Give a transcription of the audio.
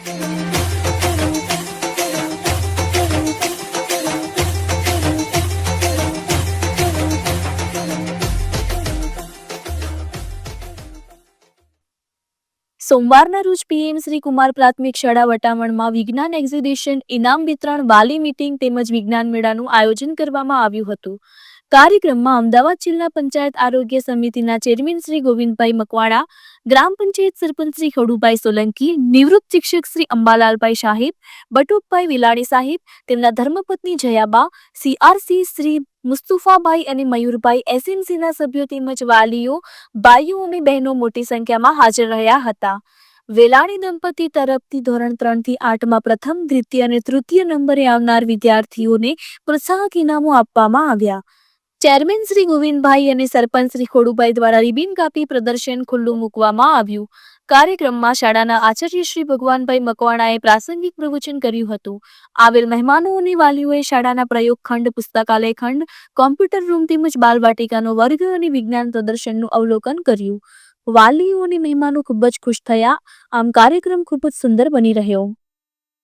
સોમવારના રોજ પીએમ શ્રી કુમાર પ્રાથમિક શાળા વટામણમાં વિજ્ઞાન એક્ઝિબિશન, ઇનામ વિતરણ, વાલી મીટિંગ તેમજ વિજ્ઞાન મેળાનું આયોજન કરવામાં આવ્યું હતું. કાર્યક્રમમાં અમદાવાદ જિલ્લા પંચાયત આરોગ્ય સમિતિના ચેરમેન શ્રી ગોવિંદભાઈ મકવાણા, ગ્રામ પંચાયત સરપંચ શ્રી ખડુભાઈ સોલંકી, નિવૃત્ત શિક્ષક શ્રી અંબાલાલભાઈ સાહેબ, બટુકભાઈ વિલાણી સાહેબ, તેમના ધર્મપત્ની જયાબા, સીઆરસી શ્રી મુસ્તુફાભાઈ અને મયુરભાઈ, એસએમસીના સભ્યો તેમજ વાલીઓ, ભાઈઓ અને બહેનો મોટી સંખ્યામાં હાજર રહ્યા હતા. વેલાણી દંપતી તરફથી ધોરણ 3 થી 8માં પ્રથમ, દ્વિતીય અને તૃતીય નંબરે આવનાર વિદ્યાર્થીઓને પ્રોત્સાહક ઇનામો આપવામાં આવ્યા. ચેરમેન શ્રી ગોવિંદભાઈ અને સરપંચ શ્રી ખોડુભાઈ દ્વારા રિબિન કાપી પ્રદર્શન ખુલ્લું મૂકવામાં આવ્યું. કાર્યક્રમમાં શાળાના આચાર્ય શ્રી ભગવાનભાઈ મકવાણાએ પ્રાસંગિક પ્રવચન કર્યું હતું. આવેલ મહેમાનો અને વાલીઓએ શાળાના પ્રયોગ ખંડ, પુસ્તકાલય ખંડ, કોમ્પ્યુટર રૂમ તેમજ બાલવાટિકાનો વર્ગ અને વિજ્ઞાન પ્રદર્શનનું અવલોકન કર્યું. વાલીઓ અને મહેમાનો ખૂબ જ ખુશ થયા. આમ કાર્યક્રમ ખૂબ જ સુંદર બની રહ્યો.